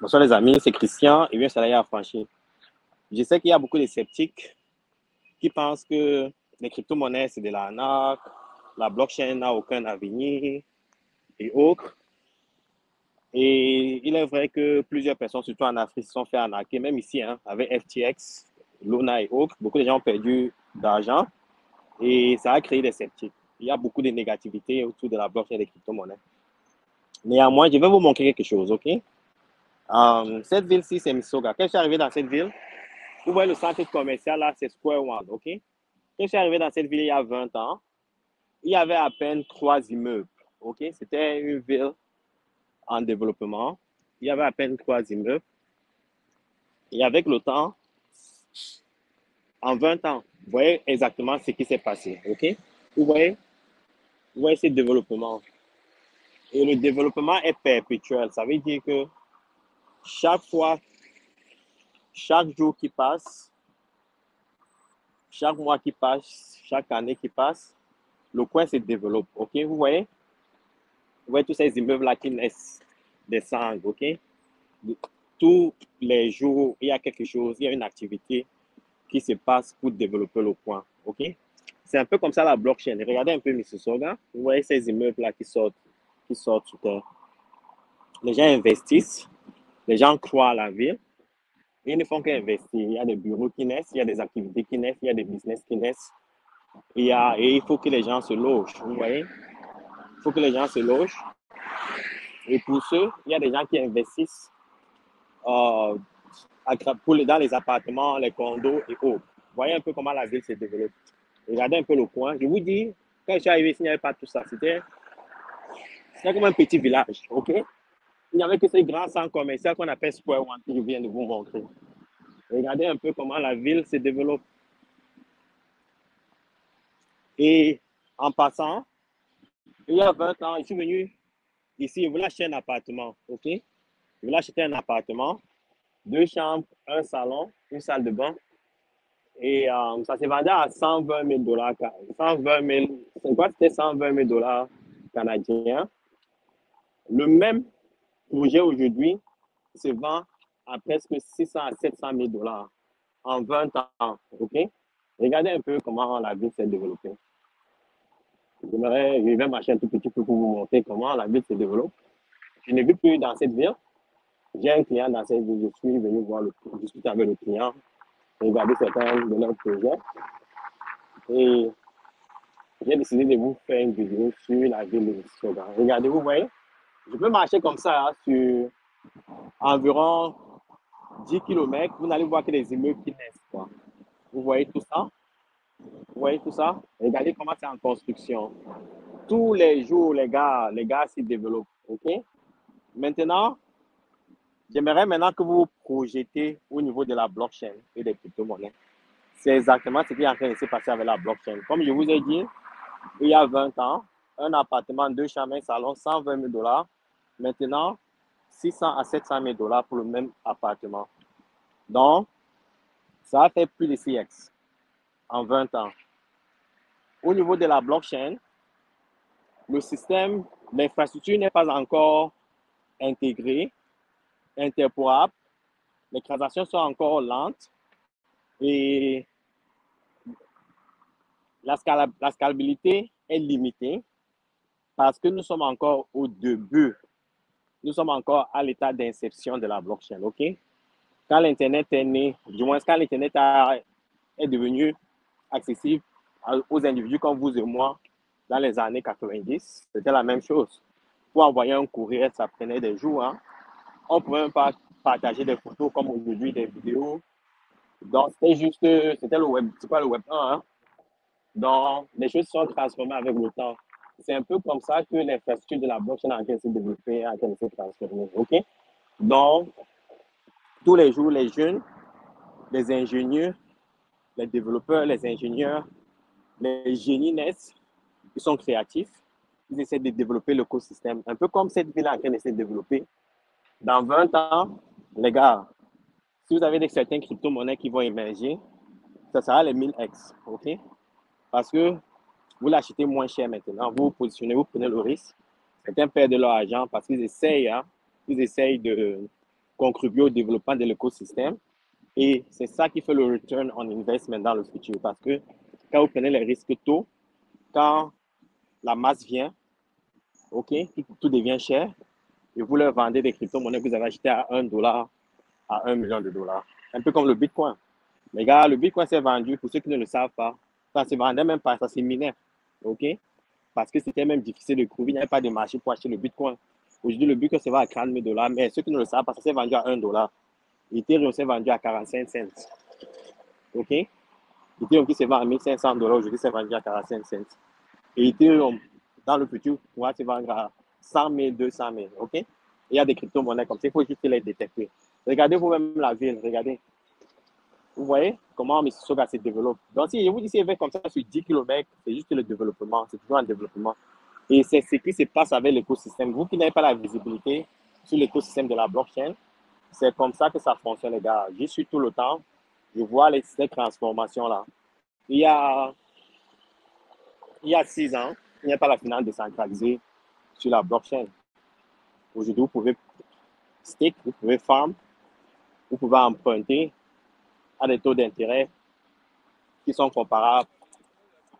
Bonsoir les amis, c'est Christian et bien salarié affranchi. Je sais qu'il y a beaucoup de sceptiques qui pensent que les crypto-monnaies c'est de l'arnaque, la blockchain n'a aucun avenir et autres. Et il est vrai que plusieurs personnes, surtout en Afrique, se sont fait arnaquer, même ici, hein, avec FTX, Luna et autres. Beaucoup de gens ont perdu d'argent et ça a créé des sceptiques. Il y a beaucoup de négativité autour de la blockchain et des crypto-monnaies. Néanmoins, je vais vous montrer quelque chose, ok? Cette ville-ci, c'est Mississauga. Quand je suis arrivé dans cette ville, vous voyez le centre commercial là, c'est Square One, ok? Quand je suis arrivé dans cette ville il y a 20 ans, il y avait à peine 3 immeubles, ok? C'était une ville en développement. Il y avait à peine 3 immeubles. Et avec le temps, en 20 ans, vous voyez exactement ce qui s'est passé, ok? Vous voyez ce développement. Et le développement est perpétuel. Ça veut dire que chaque fois, chaque jour qui passe, chaque mois qui passe, chaque année qui passe, le coin se développe, ok? Vous voyez tous ces immeubles-là qui naissent des cendres, ok? Tous les jours, il y a quelque chose, il y a une activité qui se passe pour développer le coin, ok? C'est un peu comme ça la blockchain. Regardez un peu Mississauga, vous voyez ces immeubles-là qui sortent sous terre. Les gens investissent, les gens croient à la ville, et ils ne font qu'investir. Il y a des bureaux qui naissent, il y a des activités qui naissent, il y a des business qui naissent, et il faut que les gens se logent, vous voyez? Il faut que les gens se logent. Et pour ceux, il y a des gens qui investissent euh, dans les appartements, les condos et autres. Voyez un peu comment la ville se développe. Regardez un peu le coin. Je vous dis, quand je suis arrivé ici, il n'y avait pas tout ça. C'était comme un petit village, ok? Il n'y avait que ces grands centres commerciaux qu'on appelle Square One que je viens de vous montrer. Regardez un peu comment la ville se développe. Et en passant, il y a 20 ans, je suis venu ici, je voulais acheter un appartement, ok? Je voulais acheter un appartement, 2 chambres, un salon, une salle de bain. Et ça se vendait à 120 000 dollars. 120 000, c'est quoi? C'était 120 000 dollars canadiens. Le même projet aujourd'hui se vend à presque 600 à 700 000 dollars en 20 ans. OK? Regardez un peu comment la ville s'est développée. Je vais marcher un tout petit peu pour vous montrer comment la ville se développe. Je n'ai vu plus dans cette ville. J'ai un client dans cette ville. Je suis venu discuter avec le client, regarder certains de leurs projets. Et j'ai décidé de vous faire une vidéo sur la ville de Mississauga. Regardez, vous voyez, je peux marcher comme ça hein, sur environ 10 km. Vous n'allez voir que les immeubles qui naissent. Quoi. Vous voyez tout ça? Vous voyez tout ça? Regardez comment c'est en construction. Tous les jours, les gars s'y développent. OK? Maintenant, j'aimerais maintenant que vous vous projetez au niveau de la blockchain et des crypto-monnaies. C'est exactement ce qui est en train de se passer avec la blockchain. Comme je vous ai dit, il y a 20 ans, un appartement, 2 chambres, un salon, 120 000 dollars. Maintenant, 600 à 700 000 dollars pour le même appartement. Donc, ça a fait plus de 6x en 20 ans. Au niveau de la blockchain, le système, l'infrastructure n'est pas encore intégrée, interopérable. Les transactions sont encore lentes et la scalabilité est limitée parce que nous sommes encore au début. Nous sommes encore à l'état d'inception de la blockchain, OK? Quand l'Internet est né, du moins quand l'Internet est devenu accessible aux individus comme vous et moi dans les années 90, c'était la même chose. Pour envoyer un courrier, ça prenait des jours. Hein. On ne pouvait même pas partager des photos comme aujourd'hui, des vidéos. Donc, c'était le web, c'est pas le web 1. Hein. Donc, les choses sont transformées avec le temps. C'est un peu comme ça que l'infrastructure de la blockchain a en train de se développer, en train de se transformer. OK? Donc, tous les jours, les jeunes, les ingénieurs, les développeurs, les ingénieurs, les génies naissent, ils sont créatifs, ils essaient de développer l'écosystème. Un peu comme cette ville en train de se développer. Dans 20 ans, les gars, si vous avez certains crypto-monnaies qui vont émerger, ça sera les 1000x, OK? Parce que vous l'achetez moins cher maintenant, vous vous positionnez, vous prenez le risque. Certains perdent leur argent parce qu'ils essayent de contribuer au développement de l'écosystème. Et c'est ça qui fait le return on investment dans le futur. Parce que quand vous prenez les risques tôt, quand la masse vient, OK, tout devient cher, et vous leur vendez des crypto-monnaies que vous avez achetées à $1, à $1 million. Un peu comme le Bitcoin. Les gars, le Bitcoin s'est vendu, pour ceux qui ne le savent pas, ça ne se vendait même pas, ça s'est miné. OK? Parce que c'était même difficile de trouver, il n'y avait pas de marché pour acheter le Bitcoin. Aujourd'hui, le Bitcoin se vend à $40 000, mais ceux qui ne le savent pas, ça s'est vendu à $1. Ethereum s'est vendu à 45 cents. OK? Ethereum qui se vend à $1 500, aujourd'hui, c'est vendu à 45 cents. Et Ethereum, dans le futur, pourra se vendre à 100 000, 200 000. OK? Il y a des crypto-monnaies comme ça, il faut juste les détecter. Regardez vous-même la ville, regardez. Vous voyez comment Mississauga se développe. Donc, si je vous dis, si il comme ça sur 10 km, c'est juste le développement, c'est toujours un développement. Et c'est ce qui se passe avec l'écosystème. Vous qui n'avez pas la visibilité sur l'écosystème de la blockchain, c'est comme ça que ça fonctionne, les gars. J'y suis tout le temps. Je vois ces transformations-là. Il y a 6 ans, il n'y a pas la finance décentralisée sur la blockchain. Aujourd'hui, vous pouvez stake, vous pouvez farm, vous pouvez emprunter à des taux d'intérêt qui sont comparables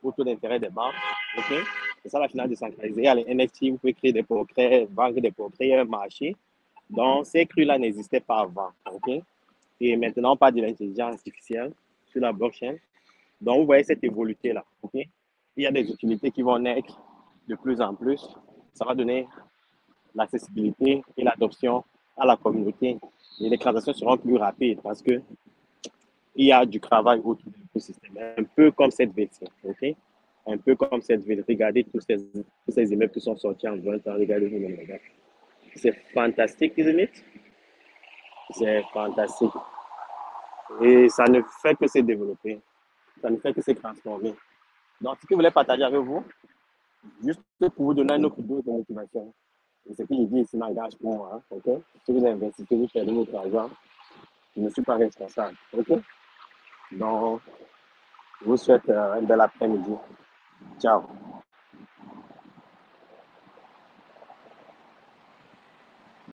aux taux d'intérêt des banques. OK? C'est ça la finance décentralisée. Il y a les NFT, vous pouvez créer des portraits, vendre des portraits, il y a un marché. Donc, ces crus-là n'existaient pas avant. OK? Et maintenant, on parle de l'intelligence artificielle sur la blockchain. Donc, vous voyez cette évolution-là. OK? Il y a des utilités qui vont naître de plus en plus. Ça va donner l'accessibilité et l'adoption à la communauté. Et les transactions seront plus rapides parce que il y a du travail autour de l'écosystème. Un peu comme cette ville, OK? Un peu comme cette ville. Regardez tous ces immeubles qui sont sortis en 20 ans. Regardez vous-même. C'est fantastique, isn't it? C'est fantastique. Et ça ne fait que se développer. Ça ne fait que se transformer. Donc, ce que je voulais partager avec vous, juste pour vous donner un autre dose de motivation. Et ce que je dis ici m'engage pour moi. Hein, OK? Si vous investissez, vous perdez votre argent, je ne suis pas responsable. OK? Donc, je vous souhaite un bel après-midi. Ciao.